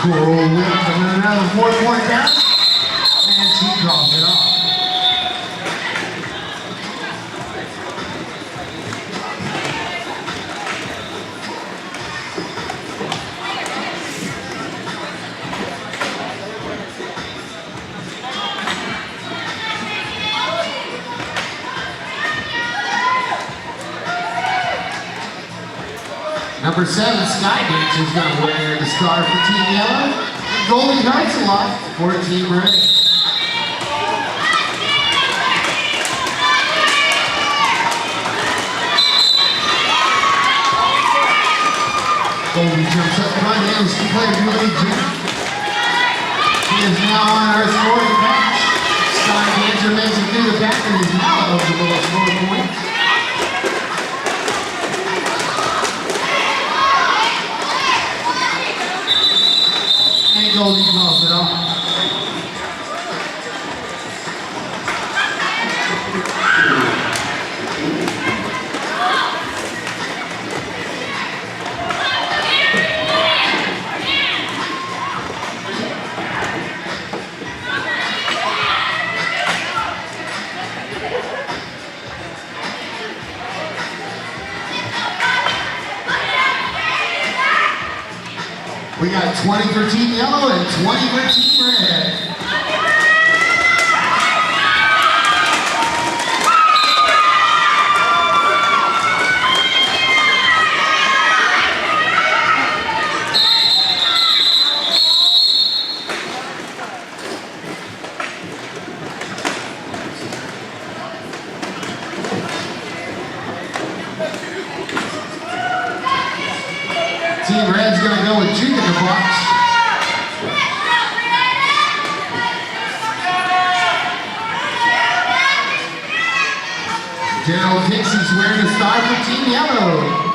Coral Whip coming another 4-point pass, and she draws it off. Number 7, Sky Dancer is going to wear the scarf for Team Yellow. Goldie Hearts a lot for Team Red. Goldie jumps up front, handles to player Julie Jim. She is now on her scoring patch. Sky Dancer makes it through the back and is now eligible to score points. Goldie calls it off. We got 20 for Team Yellow and 20 for Team Red. Team Red's going to go with Juke in the box. Gerald Dixie's wearing the star for Team Yellow.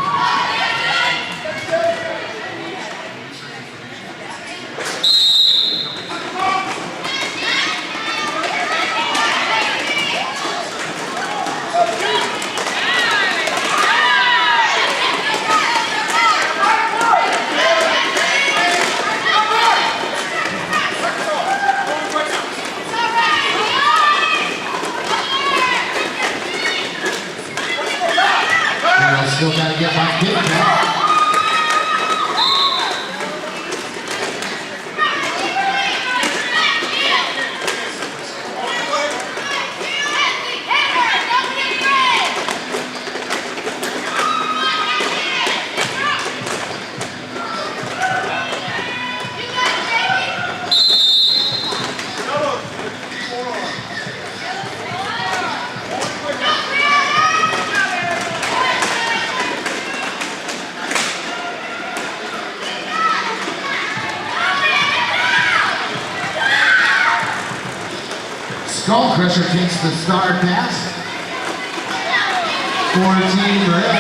Still got to get my kick back. Skull Crusher takes the star pass for Team Red.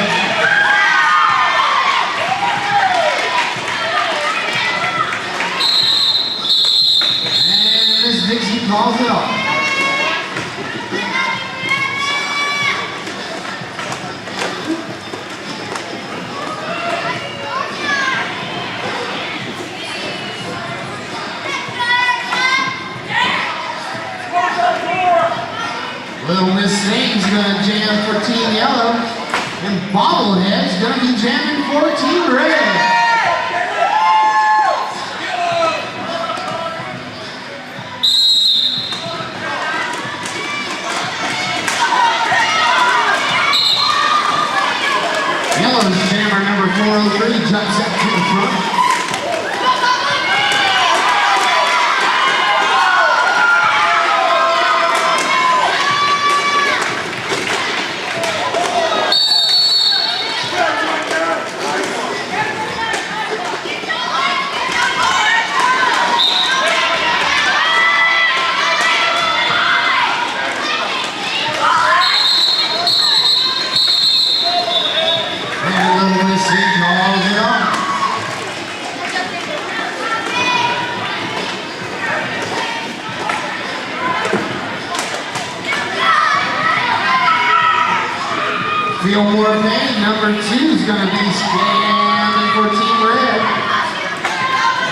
And Miss Dixie calls it off. Little Miss Sane's going to jam for Team Yellow, and Bobblehead's going to be jamming for Team Red. Yellow's jammer number 403 jumps up to the front. Feel More Pain, number 2 is going to be scamming for Team Red.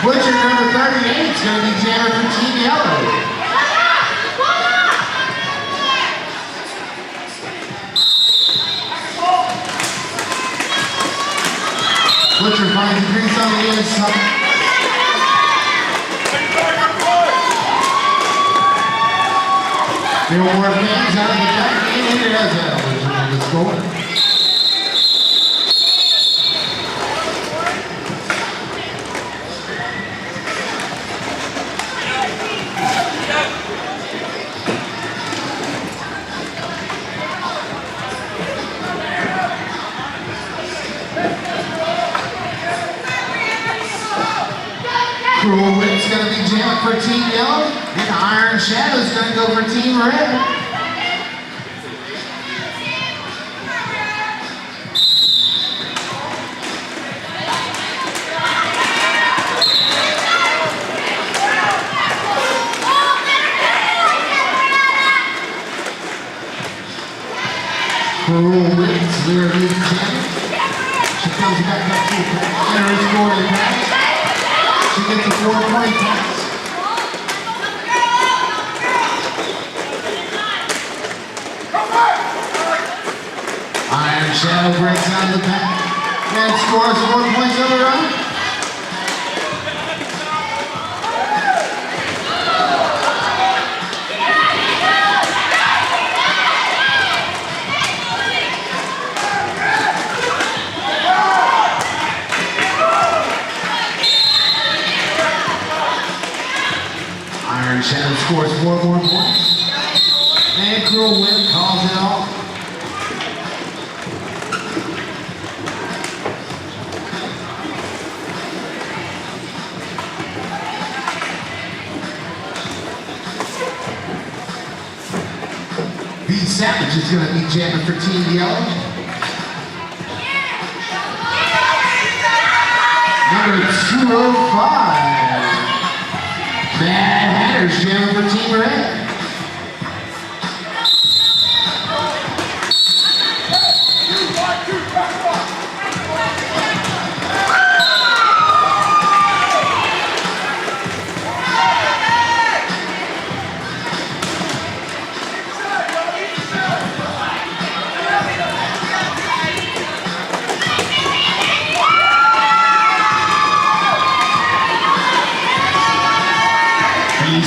Butcher number 38 is going to be jammer for Team Yellow. Butcher finds the grease on the inside. There were more fans out of the back and it has that on the score. Cruel Whip's going to be jamming for Team Yellow, and Iron Shadow's going to go for Team Red. Cruel Whip's literally jamming. She comes back up to the center score of the match. She gets a 4-point pass. Iron Shadow breaks out of the pack and scores 4 points on the run. Iron Shadow scores 4 more points. And Cruel Whip calls it off. B Savage is going to be jamming for Team Yellow. Number 205. Mad Hatter's jamming for Team Red.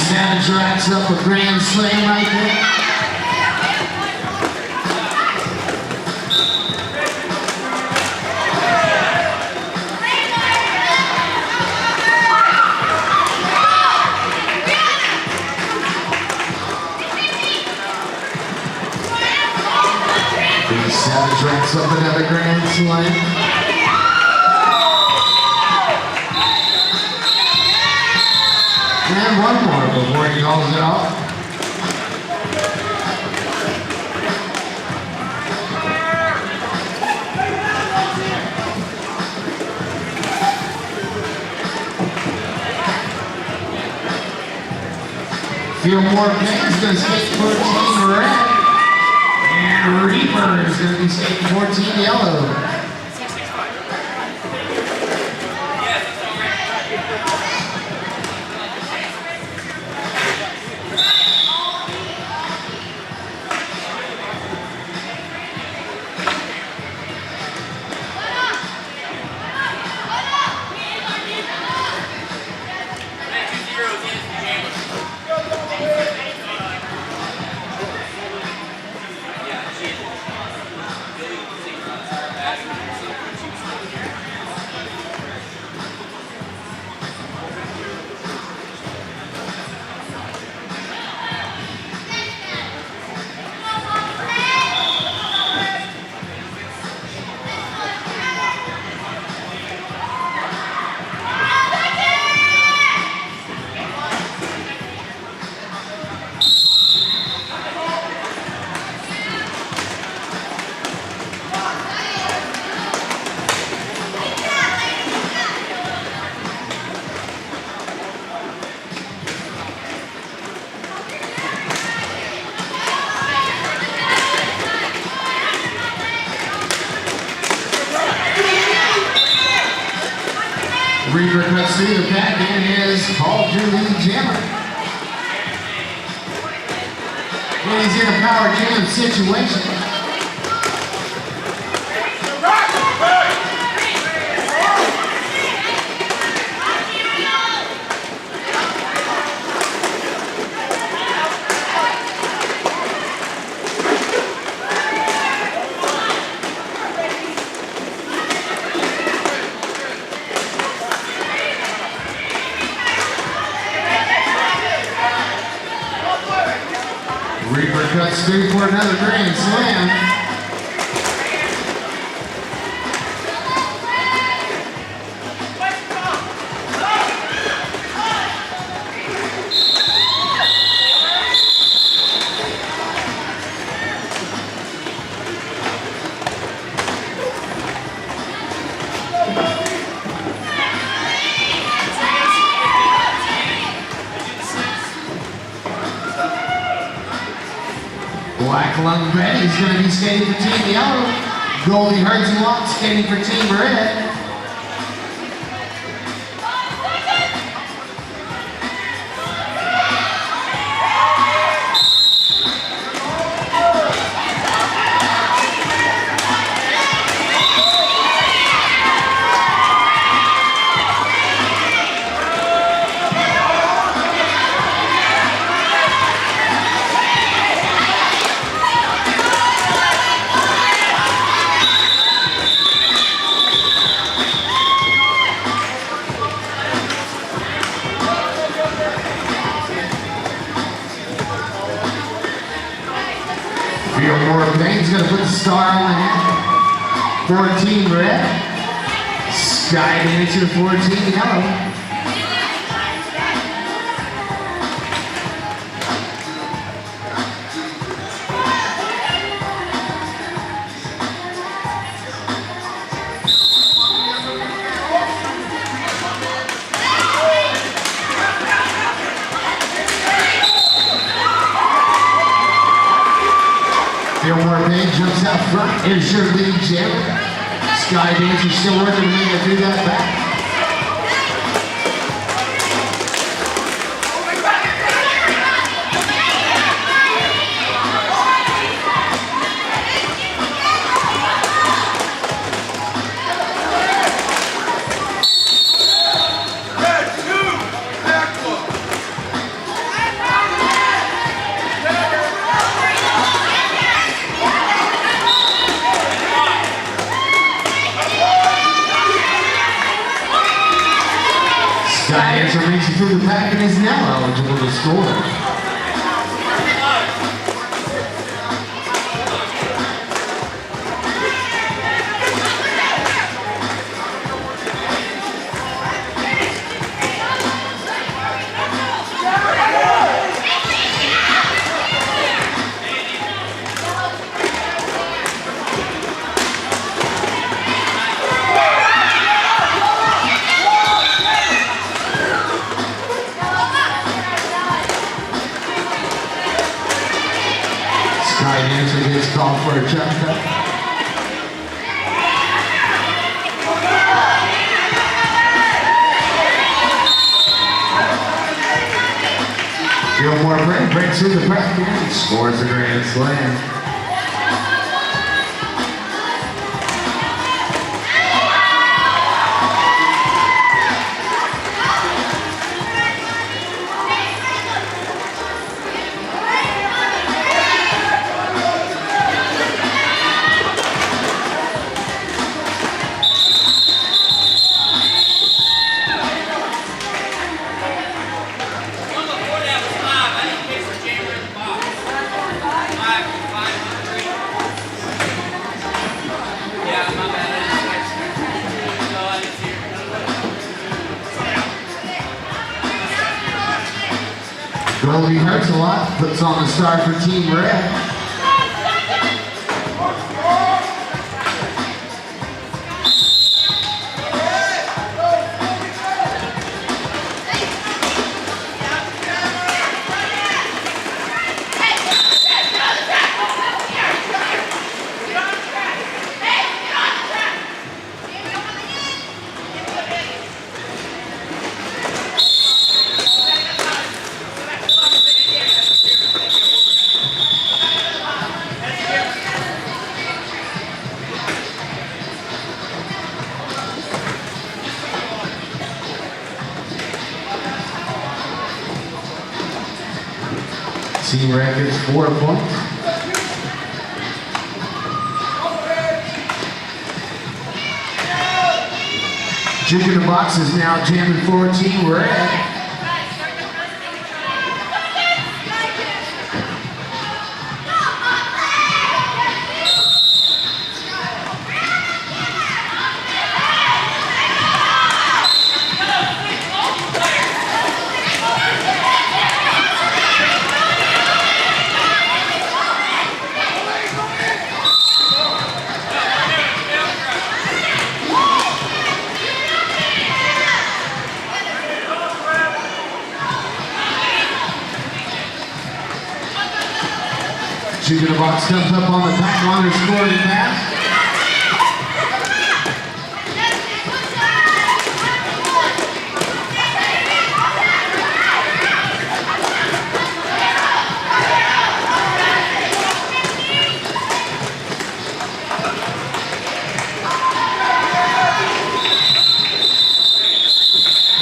Savage racks up a grand slam right there. Savage racks up another grand slam. And one more before he calls it off. Fillmore Payne's going to skate for Team Red. And Reaper is going to be skating for Team Yellow. Reaper cuts through the back and is called to the jammer. And he's in a power jam situation. Reaper cuts through for another grand slam. Black Lung Red is going to be skating for Team Yellow. Goldie Hurts and Locke skating for Team Red. Fillmore Payne's going to put the star on the hat for Team Red. Sky Dancer for Team Yellow. Fillmore Payne jumps out front. Here's your lead jammer. Sky Dancer still working to make it through that back. Sky Dancer makes it through the pack and is now eligible to score. Sky Dancer gets called for a jump cut. Fillmore Payne breaks through the bracket and scores a grand slam. Goldie Hurts a lot, puts on the star for Team Red. Team Red gets 4 points. Juke in the box is now jamming for Team Red. Juke in the box comes up on the back line, scoring pass.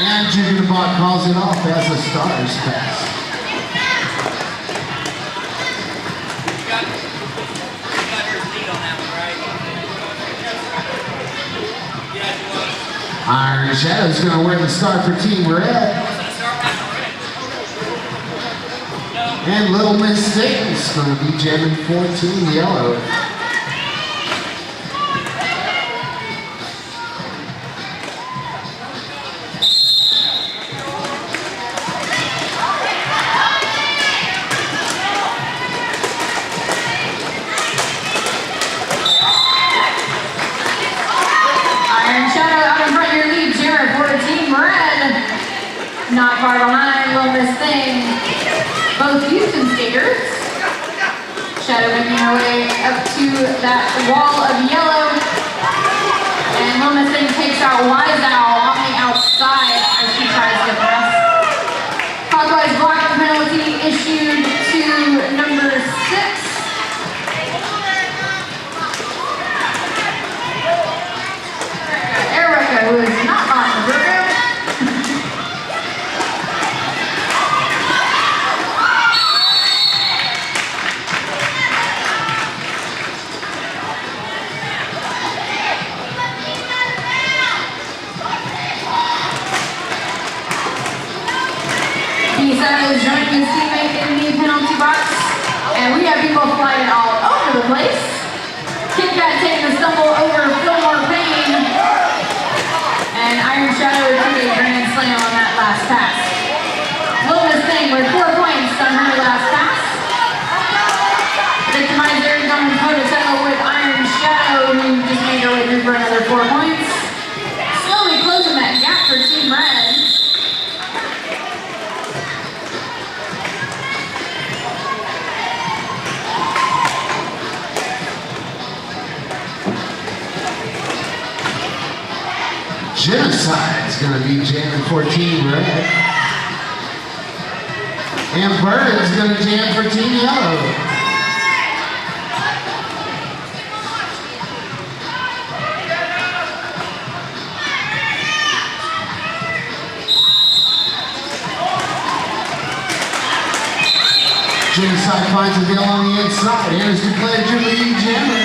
And Juke in the box calls it off as a starter's pass. Iron Shadow's going to wear the star for Team Red. And Little Miss Satan's going to be jamming for Team Yellow. Not far behind, Little Miss Thing. Both Houston skaters. Shadow making her way up to that wall of yellow. And Little Miss Thing takes out Wise Owl on the outside as she tries to pass. Clockwise blocking penalty issued to number 6. Erica, who is not on the program. Is joining his teammate in the penalty box, and we have people flying all over the place. Kit Kat taking a stumble over Fillmore Payne, and Iron Shadow took a grand slam on that last pass. Little Miss Thing with 4 points on her last pass. Victimizer going toe-to-toe with Iron Shadow, who just made her way through for another 4 points. Slowly closing that gap for Team Red. Genocide is going to be jamming for Team Red. And Bird is going to jam for Team Yellow. Genocide finds a deal on the inside and is declared your lead jammer.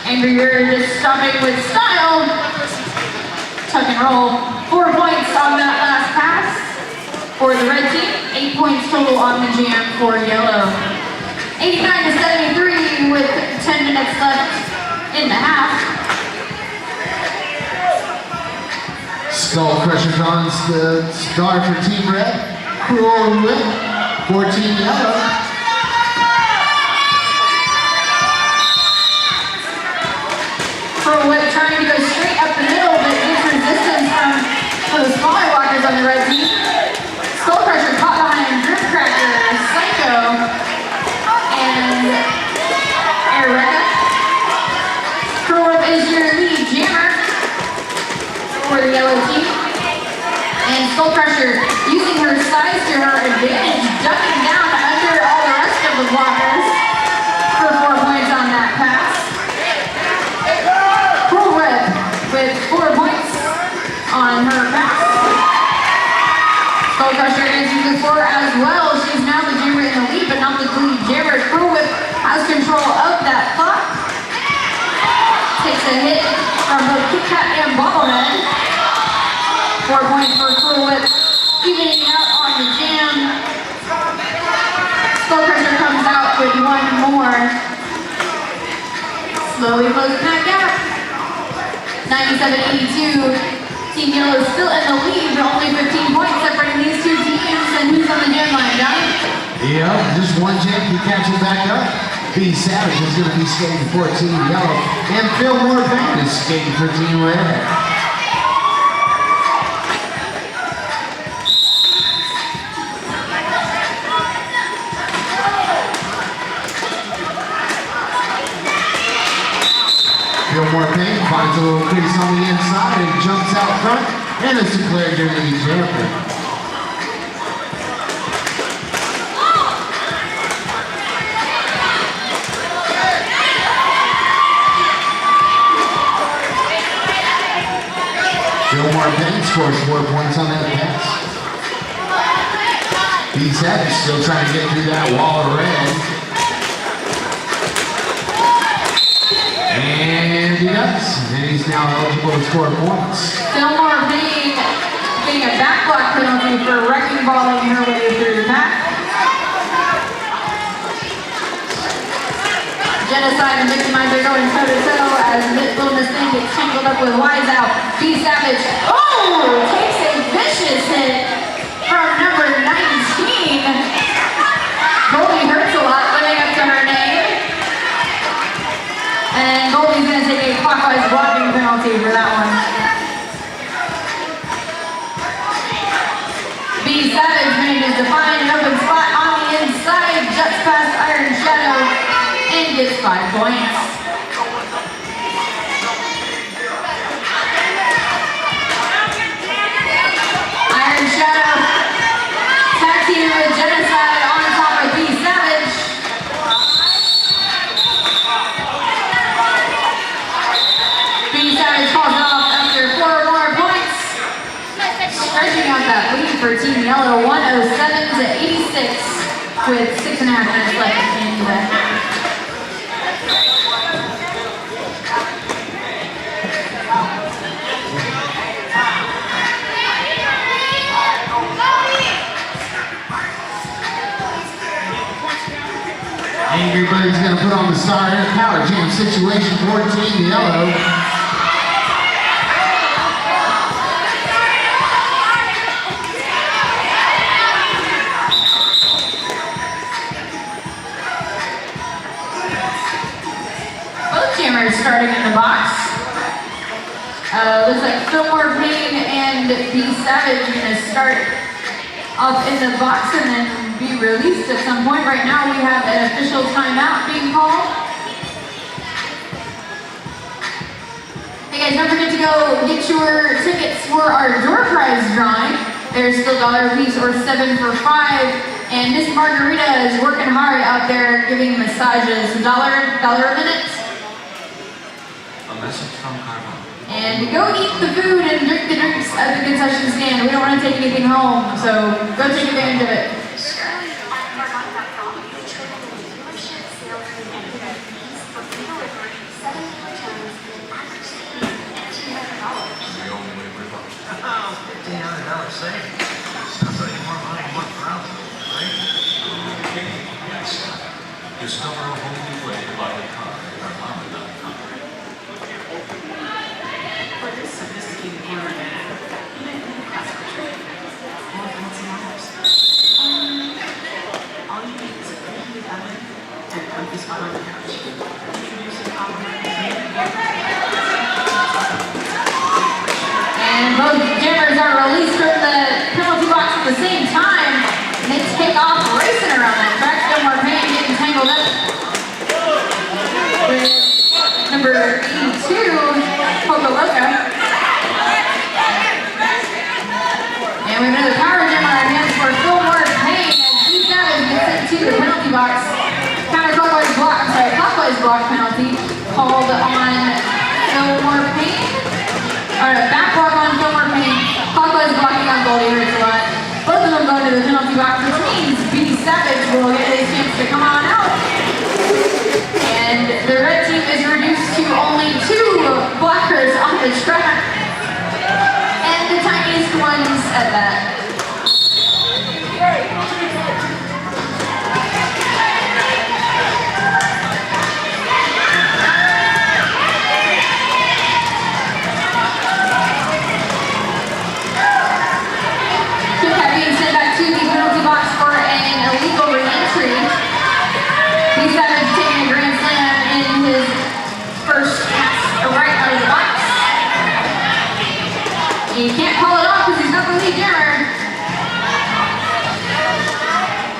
Angry Bird just stopping with style. Tuck and roll. 4 points on that last pass for the red team. 8 points total on the jam for yellow. 89-73 with 10 minutes left in the half. Skull Crusher dons the star for Team Red. Cruel Whip for Team Yellow. Cruel Whip trying to go straight up the middle, but gets resistance from the smaller blockers on the red team. Skull Crusher caught behind Drip Cracker, Psycho. for the yellow team. And Skull Crusher using her size to her advantage, ducking down under all the rest of the blockers for 4 points on that pass. Cruel Whip with 4 points on her pass. Skull Crusher answers the score as well. She's now the jammer in the lead, but not the lead jammer. Cruel Whip has control of that clock. Takes a hit from both Kit Kat and Bobblehead. 4 points for Cruel Whip, evening out on the jam. Skull Crusher comes out with 1 more. Slowly closing that gap. 97-82. Team Yellow still in the lead, but only 15 points separating these two teams. And who's on the jam line, Johnny? Yeah, just one jam can catch him back up. B Savage is going to be skating for Team Yellow, and Fillmore Band is skating for Team Red. Fillmore Payne finds a little crease on the inside and jumps out front, and it's declared your lead jammer. Fillmore Payne scores 4 points on that pass. B Savage still trying to get through that wall of red. And he does. And he's now eligible to score points. Fillmore Payne getting a back block penalty for wrecking balling her way through the pack. Genocide and Victimizer going toe-to-toe as Little Miss Thing gets tangled up with Wise Out. B Savage, takes a vicious hit from number 19. Goldie hurts a lot, living up to her name. And Goldie's going to take a clockwise blocking penalty for that one. B Savage manages to find an open spot on the inside, juts past Iron Shadow, and gets 5 points. Iron Shadow tag team with Genocide on top of B Savage. B Savage falls off after 4 more points, stretching out that lead for Team Yellow, 107-86, with 6.5 minutes left in the half. Angry Buddy's going to put on the Star Air Power Jam situation for Team Yellow. Both jammers starting in the box. Looks like Fillmore Payne and B Savage are going to start off in the box and then be released at some point. Right now we have an official timeout being called. Hey guys, don't forget to go get your tickets for our door prize drawing. There's still $1 piece or 7 for 5. And Miss Margarita is working hard out there giving massages. $1 a minute. A message from Carmel. And go eat the food and drink the drinks at the concession stand. We don't want to take anything home, so go take advantage of it. $1,500 savings. Sounds like more money, more problem, right? Okay, yes. Discover a whole new way to buy a car at Armada.com. For this sophisticated camera bag, you might need a classical trick or fancy knives. All you need is a preheated oven and a comfy spot on the couch. Introducing And both jammers are released from the penalty box at the same time. And they take off racing around that track. Fillmore Payne getting tangled up with number 82, Poco Loco. said that. Quick cat being sent back to the penalty box for an illegal re-entry. B Savage taking a grand slam in his first pass right out of the box. You can't call it off because he's not the lead jammer.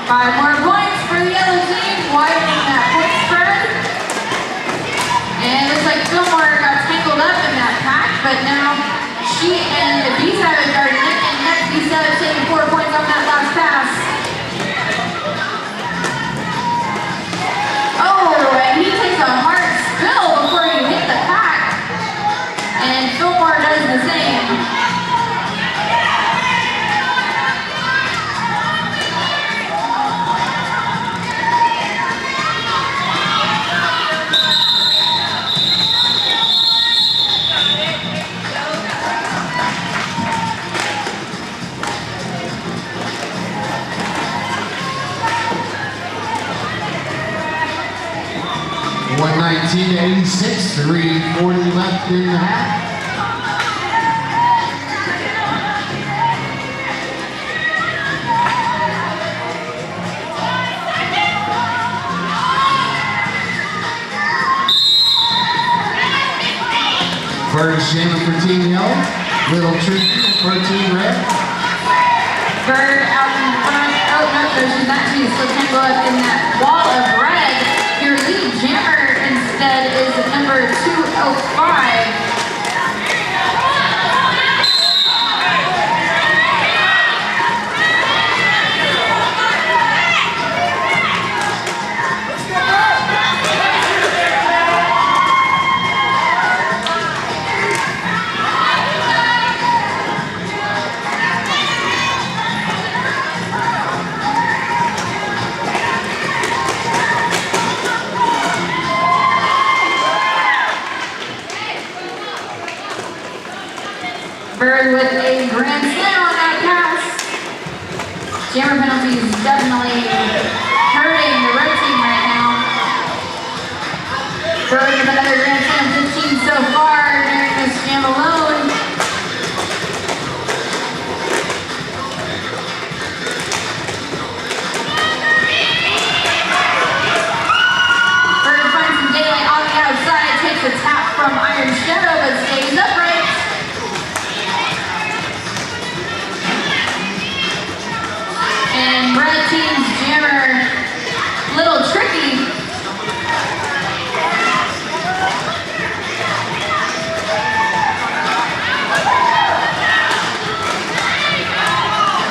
5 more points for the yellow team, widening that point spread. And it looks like Fillmore got tangled up in that pack, but now she and the B Savage are neck and neck. B Savage taking 4 points on that last pass. Oh, and he takes a hard spill before he hit the pack. And Fillmore does the same. $119.86, 3:40 left in the half. First jammer for Team Yellow, Little Tricky for Team Red. Bird out in front. Oh, no, she's not. She's still tangled up in that wall of red. Your lead jammer instead is number 205. Bird with a grand slam on that pass. Jammer penalties definitely hurting the red team right now. Bird with another grand slam, 15 so far during this jam alone. Bird finds some daylight on the outside, takes a tap from Iron Shadow, but stays upright. And red team's jammer, Little Tricky.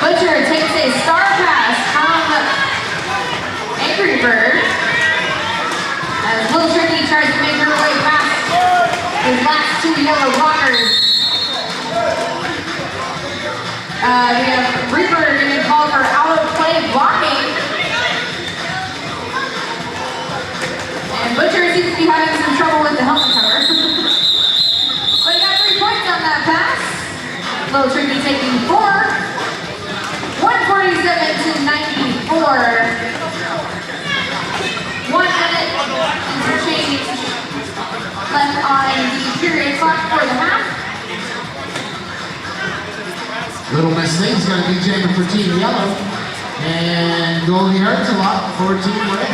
Butcher takes a star pass from Angry Bird as Little Tricky tries to make her way past his last 2 yellow blockers. We have Reaper getting called for out of play blocking. And Butcher seems to be having some trouble with the helmet cover. But he got 3 points on that pass. Little Tricky taking 4. 147 to 94. 1 minute and some change left on the period clock for the half. Little Miss Thing's going to be jamming for Team Yellow. And Goldie Hurts a lot for Team Red.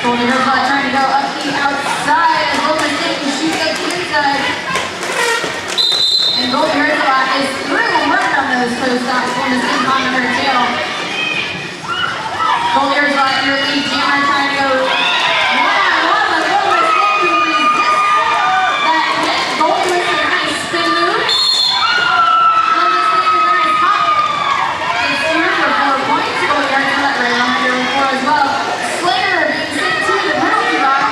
Goldie Hurts a lot trying to go up the outside as Little Miss Thing shoots up the inside. And Goldie Hurts a lot is through right on those toe stops. Little Miss Thing on her tail. Goldie Hurts a lot, your lead jammer trying to go one-on-one with Little Miss Thing who resists that hit. Goldie with a nice spin move. Little Miss Thing with a nice hop. It's through for 4 points. Goldie Hurts a lot right behind her with 4 as well. Slayer being sent to the penalty box.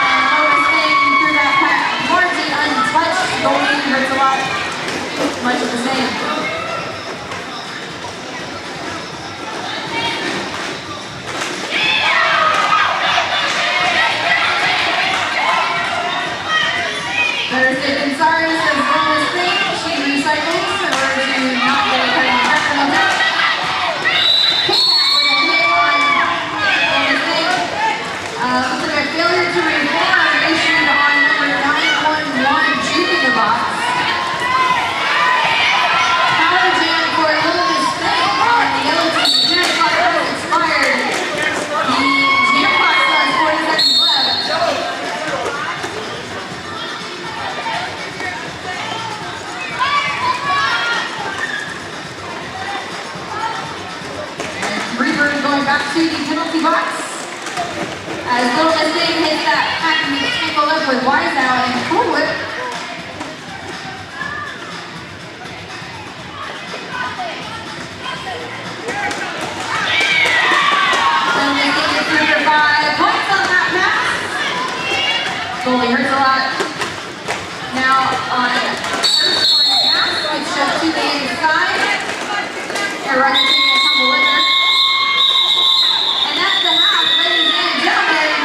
And Little Miss Thing through that pack largely untouched. Goldie Hurts a lot much of the same. penalty box. As Little Miss Thing hits that pack and gets sprinkled up with Wise Out and Cool Whip. Little Miss Thing gets through for 5 points on that pass. Goalie hurts a lot. Now on first scoring pass, switch up to the inside. And Rucker taking a tumble with her. And that's the half, ladies and gentlemen.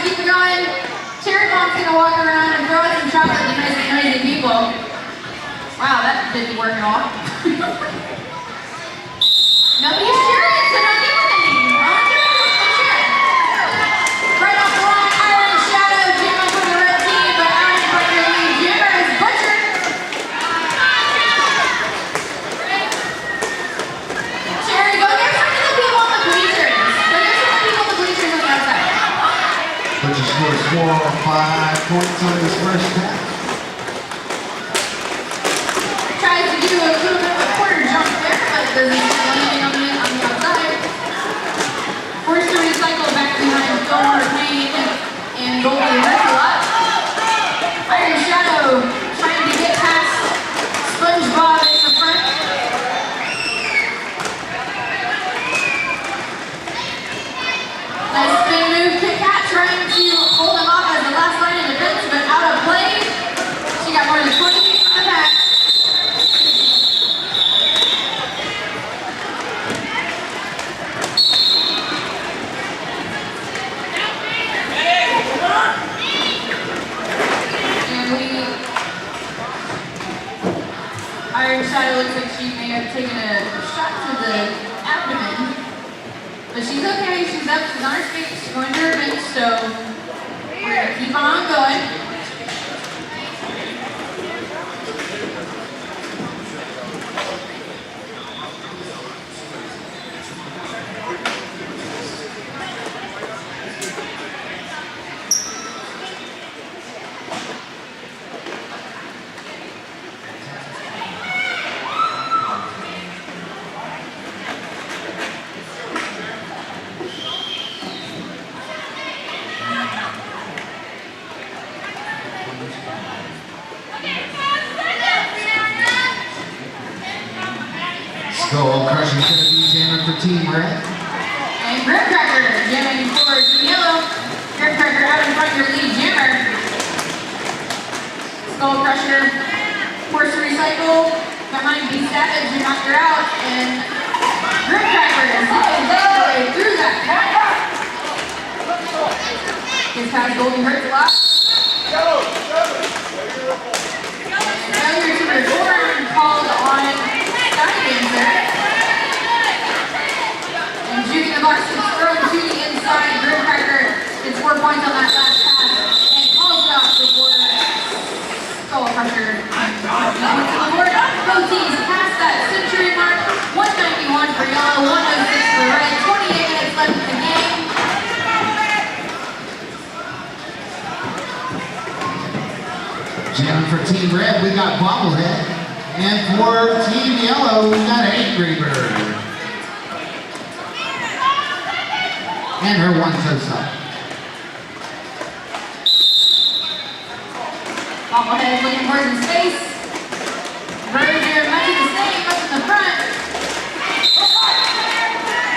Keep it going. Cherry Bomb's gonna walk around and throw some chocolate to noisy people. Wow, that didn't work at all. Nobody's cheering, so don't do anything. All I'm doing is cheer. Right off the line, Iron Shadow jamming for the red team, but Iron Breaker lead jammer is butchered. Cherry, go get some of the people on the bleachers. Go get some of the people on the bleachers on the outside. Butcher scores 4 or 5 points on his first pass. Tries to do a little bit of a quarter jump there, but doesn't get anything on the outside. Forced to recycle back behind Fillmore Payne and Goldie hurts a lot. Iron Shadow trying to get past SpongeBob in the front. Nice spin move, Kit Kat trying to hold him off as the last line in defense, but out of play. She got more than 20 feet on the back. Iron Shadow looks like she may have taken a shot to the abdomen, but she's okay. She's up. She's on her feet. She's going to her bench, so we're going to keep on going. Skull Crusher's going to be jamming for Team Red. And Grimcracker jamming for Team Yellow. Grimcracker out in front, your lead jammer. Skull Crusher, forced to recycle behind B Savage and knocked her out. And Grimcracker is looking all the way through that pack. Gets past Goldie hurts a lot. Failure to reform called on Skydancer. And shooting the box is thrown to the inside. Grimcracker gets 4 points on that last pass and calls it off before Skull Crusher. Points on the board. Both teams past that century mark. 191 for Yellow, 106 for Red. 28 minutes left in the game. Jamming for Team Red, we got Bobblehead. And for Team Yellow, we got Angry Bird. and her one toes up. Bobblehead looking for his face. Bird here, much of the same, much in the front.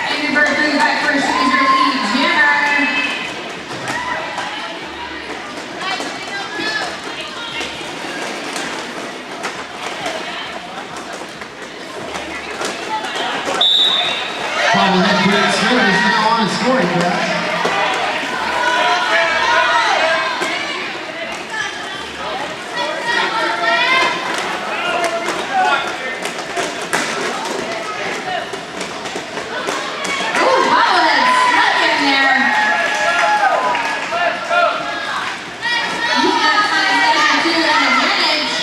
Angry Bird threw back first, she is your lead jammer. Bobblehead Great Spirit is now on a scoring drive. Ooh, Bobblehead snuck in there. Using that time session to an advantage.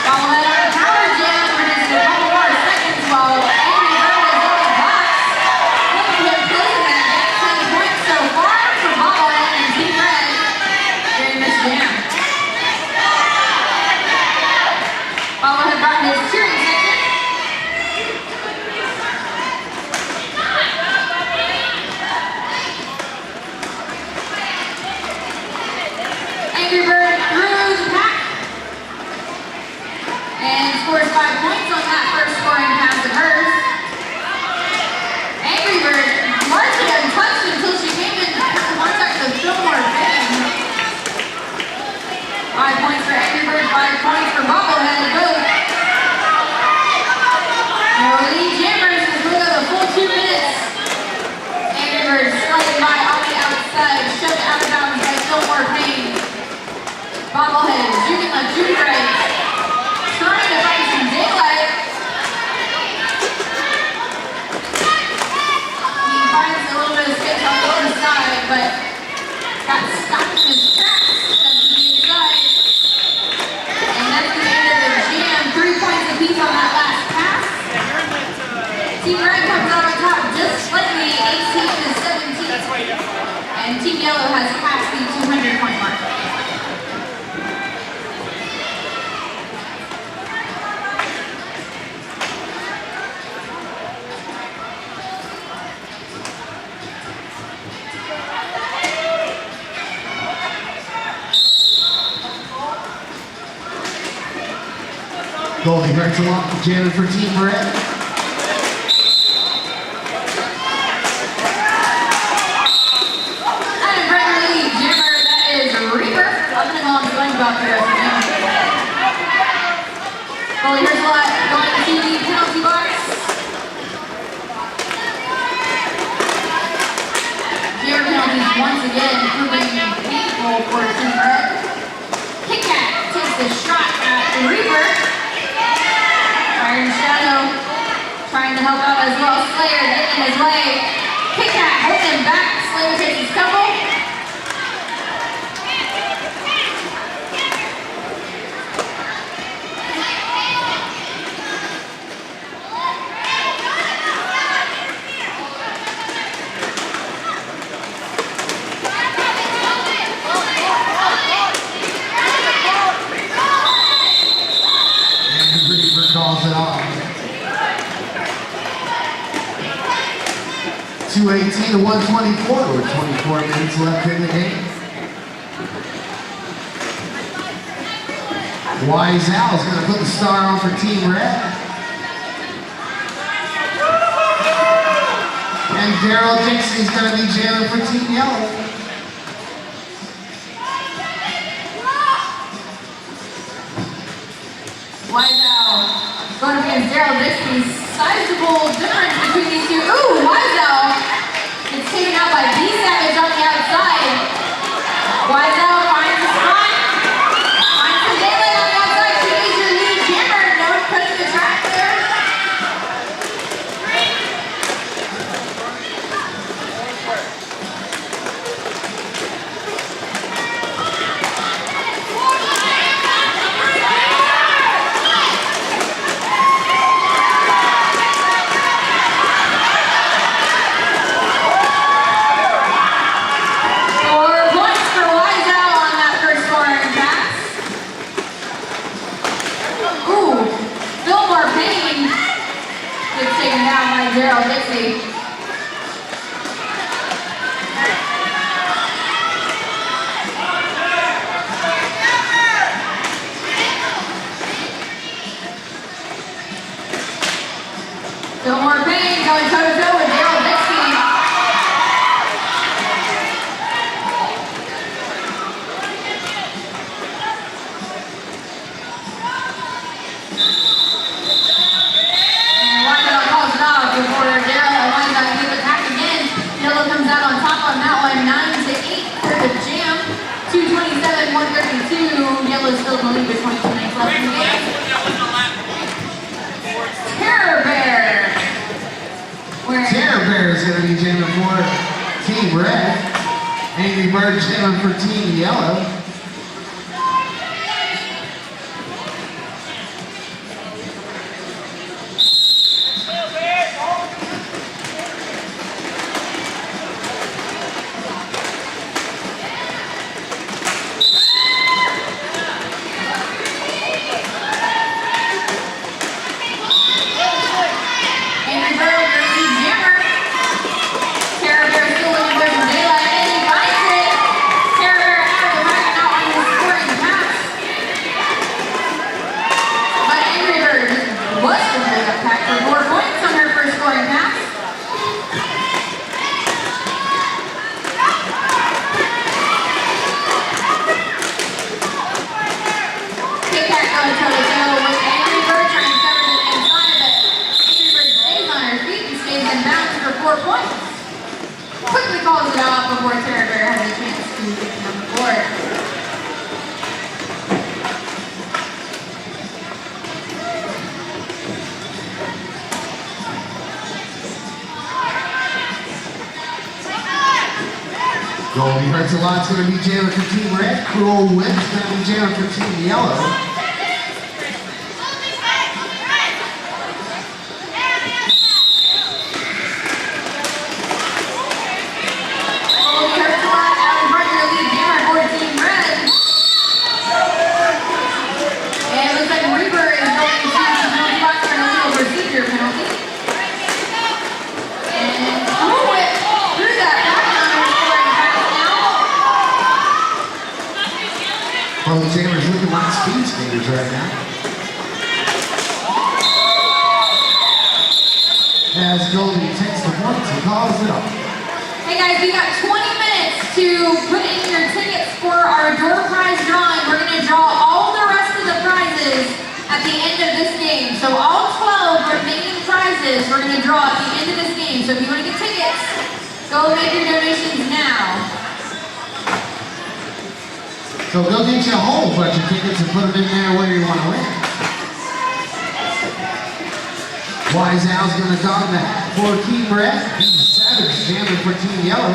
Bobblehead on a power jam for just a couple more seconds while Angry Bird is on the box. Look at him closing that 10 points so far for Bobblehead and Team Red during this jam. Bobblehead brought his cheering section. Angry Bird through the pack and scores 5 points on that first scoring pass of hers. Angry Bird largely untouched until she came in contact with Fillmore Finn. 5 points for Angry Bird, 5 points for Bobblehead, both. No lead jammers as we go the full 2 minutes. Angry Bird sliding by on the outside, shoved out of bounds by Fillmore Payne. Bobblehead juking the juke right, trying to find some daylight. He finds a little bit of space on the inside, but got stopped in his tracks, steps to the inside. And that's the end of the jam. 3 points apiece on that last pass. Team Red comes out on top just slightly, 18-17. And Team Yellow has passed the 200-point mark. Goldie Hertzloff jamming for Team Red. And Premier League jammer, that is Reaper. I'm gonna call him SpongeBob for the rest of the game. Goalie Hertzloff going to the penalty box. Jammer penalties once again proving painful for Team Red. Kit Kat takes the shot at Reaper. Iron Shadow trying to help out as well. Slayer getting in his way. Kit Kat holding him back. Slayer takes his couple. And Reaper calls it off. 2:18 to 124 with 24 minutes left in the game. Wise Al is going to put the star on for Team Red. And Daryl Dixie is going to be jamming for Team Yellow. Wiseout going up against Daryl Dixie. Sizable difference between these two. Ooh, Wiseout gets taken out by B-Savage on the outside. Wiseout finds a spot. Finds some daylight on the outside. She is your lead jammer. No one cutting the track there. for Team Red. Angry Bird jamming for Team Yellow. Angry Bird, your lead jammer. Terra Bear still looking for some daylight, and he finds it. Terra Bear out of the right now on the scoring pass. But Angry Bird was the pickup pack for 4 points on her first scoring pass. Kick back on toe-to-toe with Angry Bird trying to cover it inside, but Angry Bird stays on her feet and stays in bounds for 4 points. Quickly calls it off before Terra Bear has a chance to get it on the board. Goldie Hurts a lot's going to be jamming for Team Red. Cruel Whip's going to be jamming for Team Yellow. Goldie Hurts a lot out in front, your lead jammer for Team Red. And it looks like Reaper is going to the penalty box for an illegal procedure penalty. And Cruel Whip threw that back on her scoring pass now. Well, the jammers looking like speed skaters right now. As Goldie takes the points and calls it off. Hey guys, we got 20 minutes to put in your tickets for our door prize drawing. We're going to draw all the rest of the prizes at the end of this game. So all 12 remaining prizes we're going to draw at the end of this game. So if you want to get tickets, go make your donations now. So go get you a whole bunch of tickets and put them in there where you want to win. Wise Al's going to don the hat for Team Red. He's Savage jamming for Team Yellow.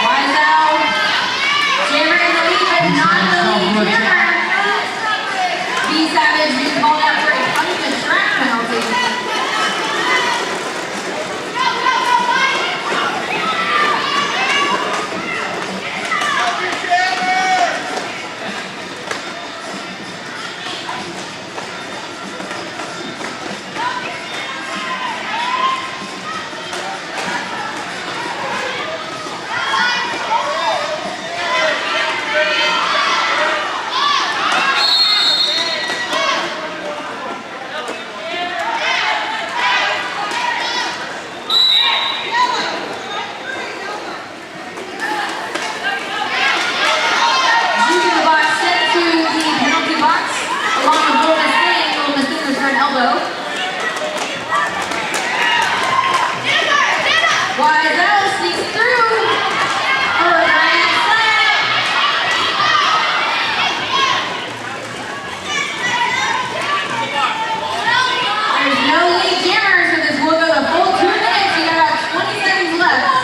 Wise Al, jammer in the lead, but not the lead jammer. B Savage being called out for a punishment track penalty. Juice in the box sent to the penalty box, along with Golden Sting. Golden Sting was for an elbow. Wise Al sneaks through for a grand slam. There's no lead jammer, so this will go the full 2 minutes. You got about 20 seconds left.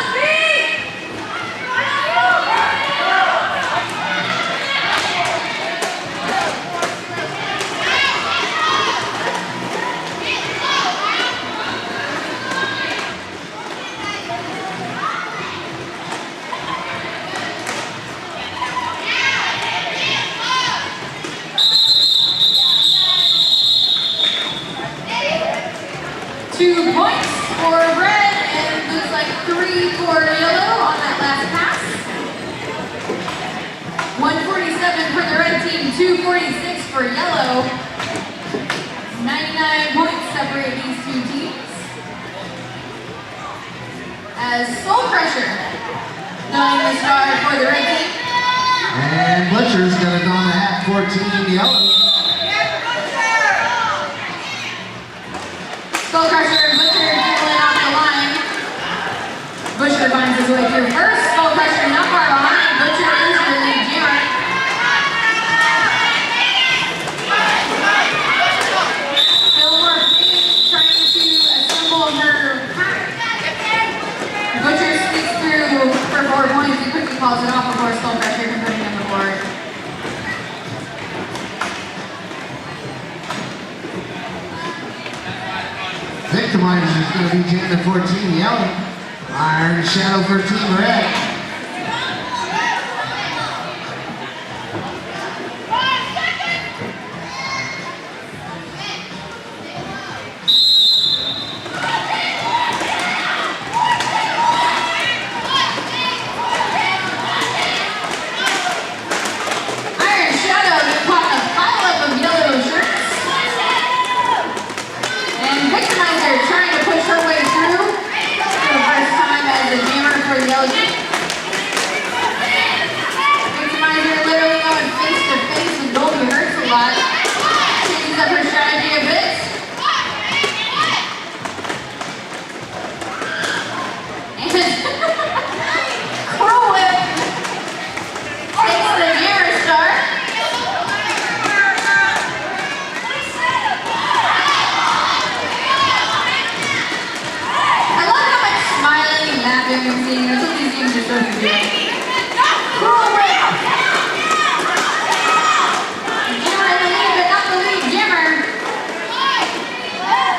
Two points for red, and looks like 3 for yellow on that last pass. 147 for the red team, 246 for yellow. 99 points separate these two teams. As Soul Crusher donning the star for the red team. And Butcher's going to don the hat 14, yellow. Skull Crusher and Butcher dribbling off the line. Butcher finds his way through first. Skull Crusher not far behind. Butcher is your lead jammer. Fillmore Payne trying to assemble her pack. Butcher sneaks through for 4 points and quickly calls it off before Skull Crusher can put it on the board. Victimizer is going to be jamming 14, yellow. Iron Shadow for Team Red. Iron Shadow just caught a pile up of yellow shirts. And Victimizer trying to push her way through for the first time as a jammer for the yellow team. Victimizer literally going face to face with Goldie Hurts a lot. Changes up her strategy a bit. And Crow Whip takes the jammer start. I love how much smiling and laughing I'm seeing. That's what these teams are supposed to do. Crow Whip! Jammer in the lead, but not the lead jammer.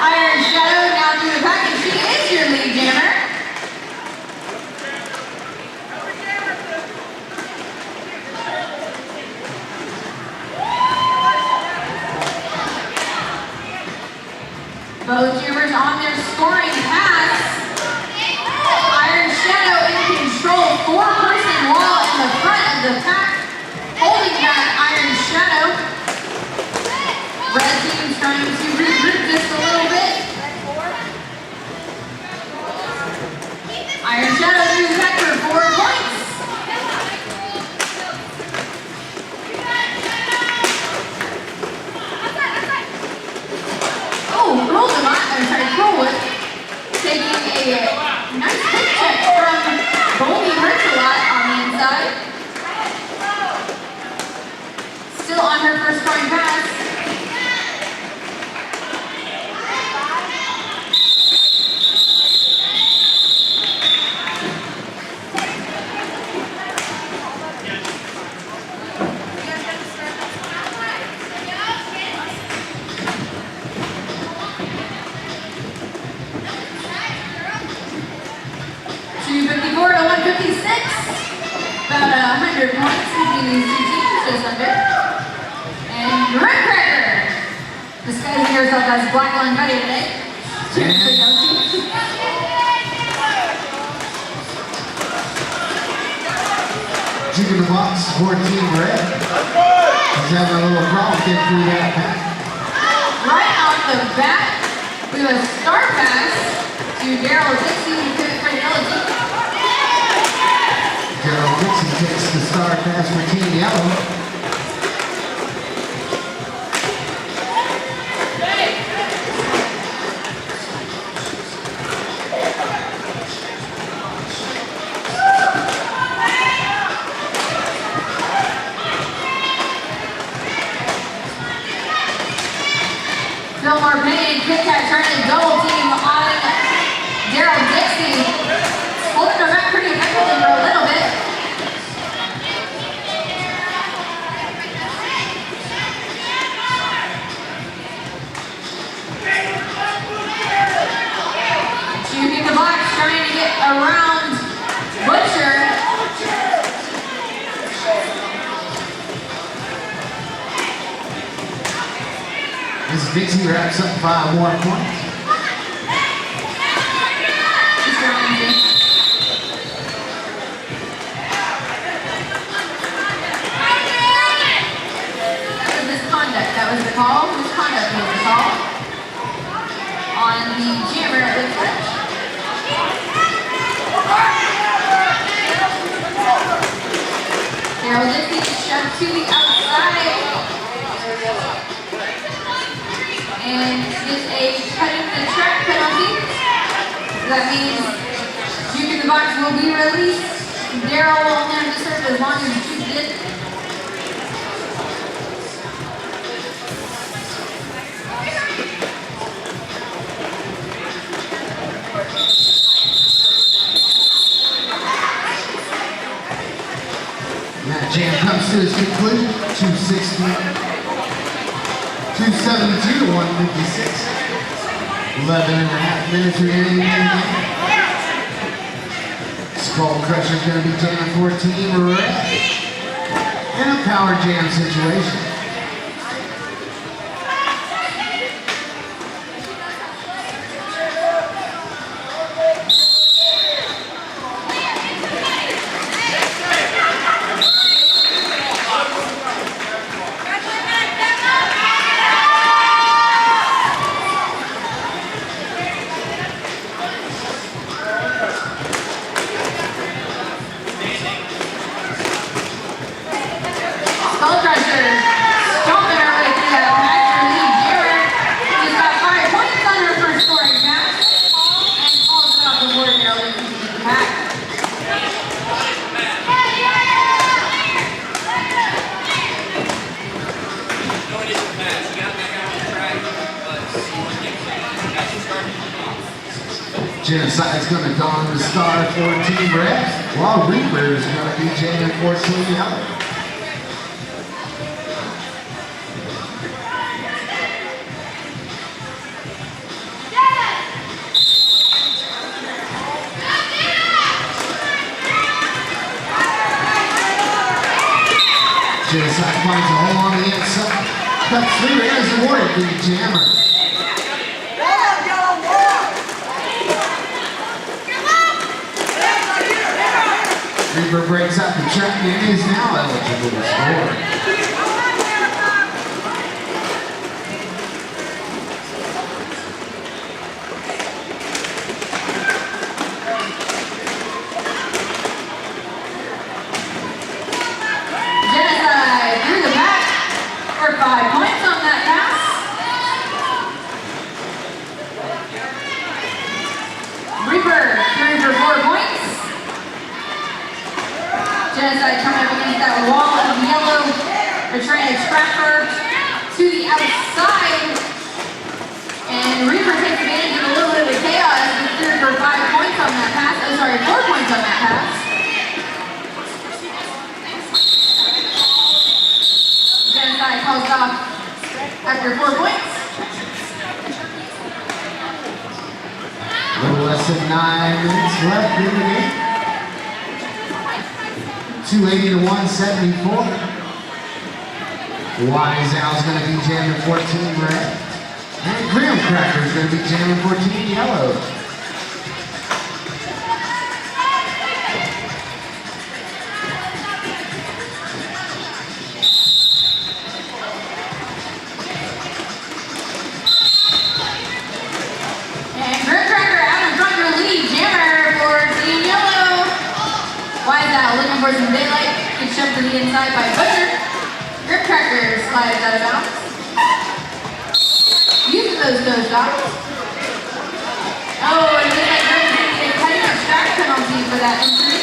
Iron Shadow now through the pack, and she is your lead jammer. Both jammers on their scoring pass. Iron Shadow in control. 4-person wall in the front of the pack. Holding back Iron Shadow. Red team's trying to regroup just a little bit. Iron Shadow through the pack for 4 points. Crow Whip taking a nice hip check from Goldie Hurts a lot on the inside. Still on her first scoring pass. About 100 points between these two teams, just under. And Red Cracker, disguising herself as Black Line Buddy today. Chick in the box for Team Red. He's having a little problem getting through that pack. Right off the bat, we have a star pass to Daryl Dixie to pivot for the yellow team. Daryl Dixie takes the star pass for Team Yellow. Fillmore Payne, Kit Kat trying to double team on Daryl Dixie. Holding her back pretty effectively for a little bit. Shooting the box, trying to get around Butcher. As Dixie wraps up 5 more points. That was the call. Misconduct was the call on the jammer at the touch. Daryl Dixie shoved to the outside. And gets a cutting the track penalty. That means juke in the box will be released. Daryl will only have to serve as long as juke did. That jam comes to its conclusion. 272 to 156. 11 and a half minutes remaining in the game. Skull Crusher's going to be jamming 14 red. In a power jam situation. Skull Crusher stomping her way through that factor lead. Jared just got 5 points on her first scoring pass and calls it off the board. Daryl Dixie takes the pack. Genocide's going to don the star 14 red, while Reaper is going to be jamming 14 yellow. Genocide finds a hole on the inside. Cuts through it as awarded to the jammer. Reaper breaks out the track and is now eligible to score. Genocide through the back for 5 points on that pass. Reaper through for 4 points. Genocide coming up against that wall of yellow. They're trying to trap her to the outside. And Reaper takes advantage of a little bit of the chaos and threw for 5 points on that pass. Oh, sorry, 4 points on that pass. Genocide calls off after 4 points. A little less than 9 minutes left in the game. 280 to 174. Wise Owl's going to be jamming 14 red. And Graham Cracker's going to be jamming 14 yellow. And Graham Cracker out in front of the lead. Jammer for Team Yellow. Wise Owl looking for some daylight. Gets shoved to the inside by Butcher. Grip Cracker slides out of bounds. Uses those toe stops. Oh, and it looks like Grim's going to get a cutting or track penalty for that incident.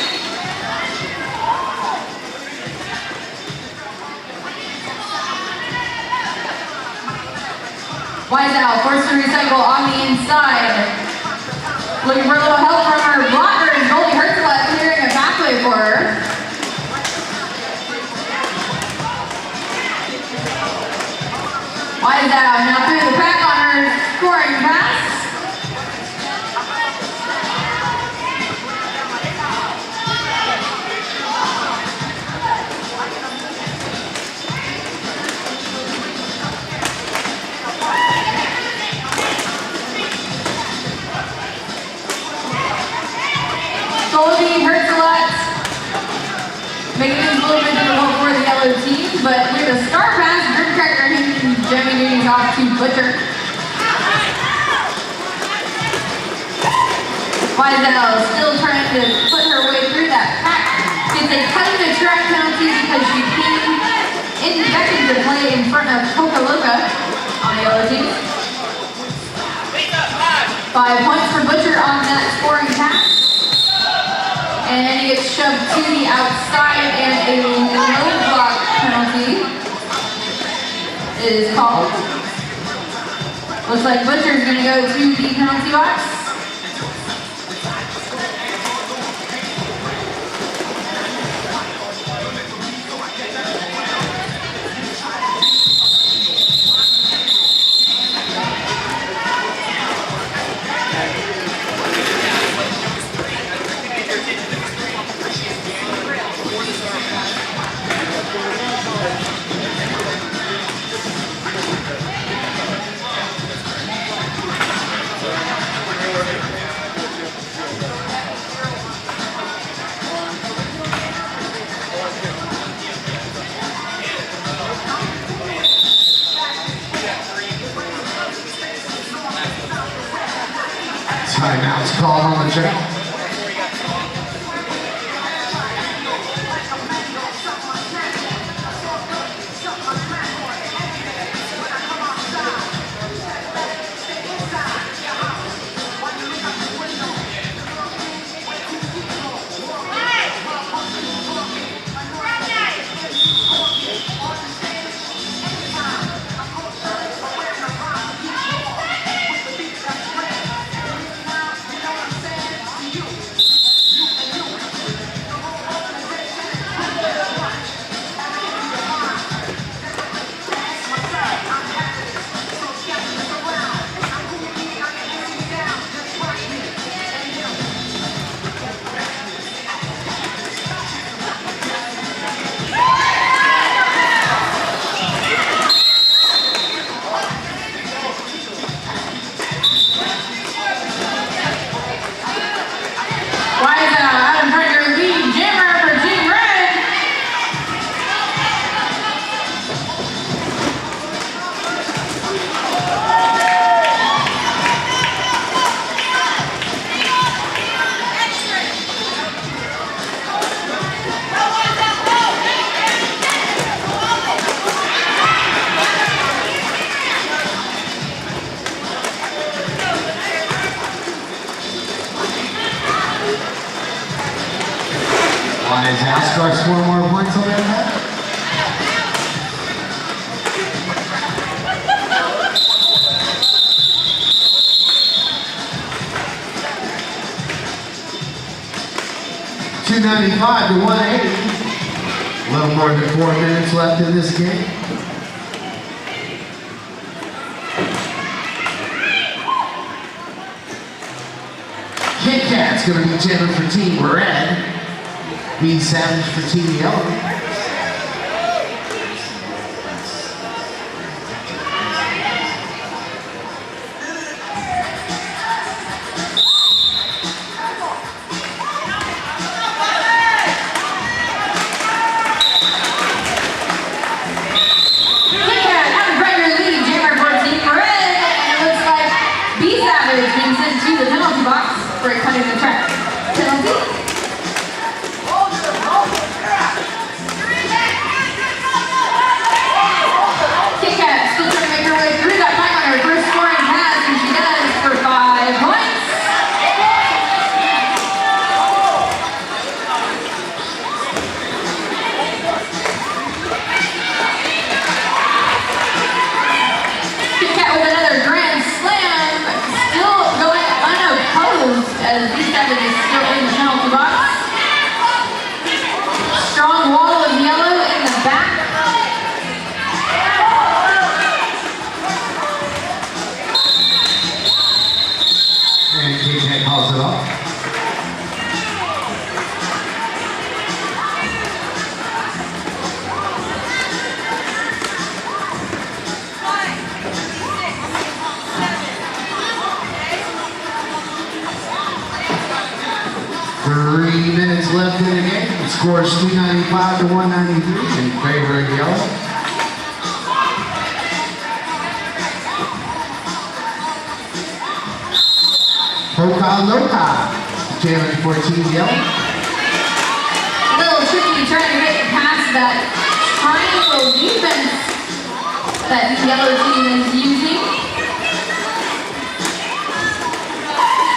Wise Owl forced to recycle on the inside. Looking for a little help from her blocker, and Goldie Hertzlett clearing a pathway for her. Wise Owl now through the pack on her scoring pass. Goldie Hertzlett making things a little bit difficult for the yellow team, but with a star pass, Grip Cracker handing Jimmy Duties off to Butcher. Wise Owl still trying to put her way through that pack. gets a cutting the track penalty because she came back into play in front of Coca Loca on the yellow team. 5 points for Butcher on that scoring pass. And then he gets shoved to the outside and a low block penalty is called. Looks like Butcher's gonna go to the penalty box. Timeout's called on the track. Lions out, starts 4 more points on that. $295 to 180. A little more than 4 minutes left in this game. Kit Kat's going to be jamming for Team Red. B Savage for Team Yellow. For cutting the track. Penalty. Kit Kat still trying to make her way through that time on her first scoring pass, and she does for 5 points. Kit Kat with another grand slam, still going unopposed as B7 is still in the penalty box. Strong wall of yellow in the back. And Kit Kat calls it off. Three minutes left in the game. The score is 295 to 193 in favor of Yellow. Coca Loca jamming for Team Yellow. Little trying to get past that triangle defense that the yellow team is using.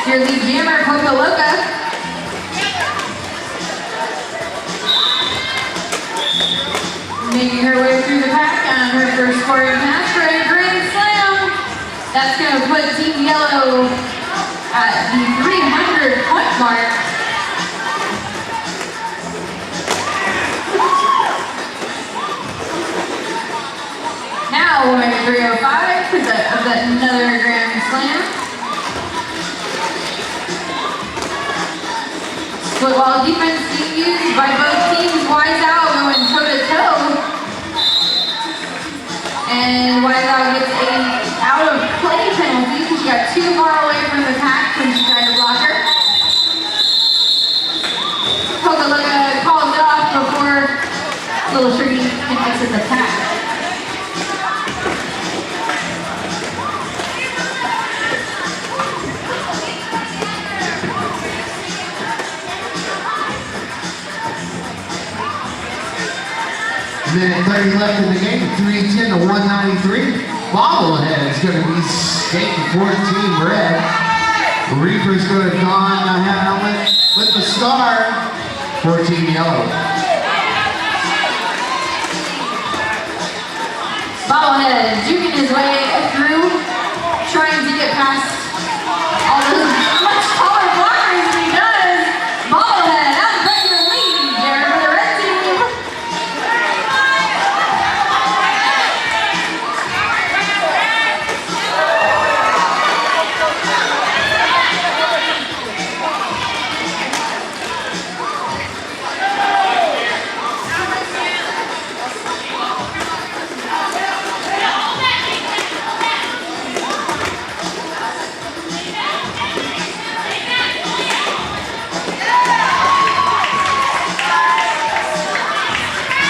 Your lead jammer, Coca Loca. Making her way through the pack on her first scoring pass for a grand slam. That's going to put Team Yellow at the 300 point mark. Now we'll make it 305 because of another grand slam. Split wall defense being used by both teams. Wise Out going toe to toe. And Wise Out gets a out of play penalty because she got too far away from the pack when she tried to block her. Coca Loca calls it off before Little Tricky can exit the pack. Minute 30 left in the game, 310 to 193. Bobblehead is going to be skating for Team Red. Reaper's going to con a helmet with the star for Team Yellow. Bobblehead juking his way through, trying to get past all those much taller blockers than he does. Bobblehead out of the lead there for the red team.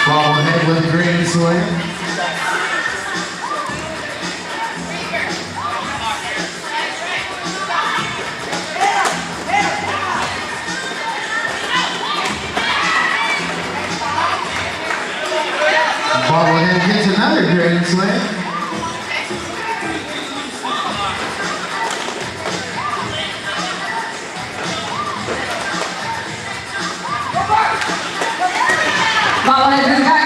Bobblehead with a grand slam. Bobblehead gets another grand slam. Bobblehead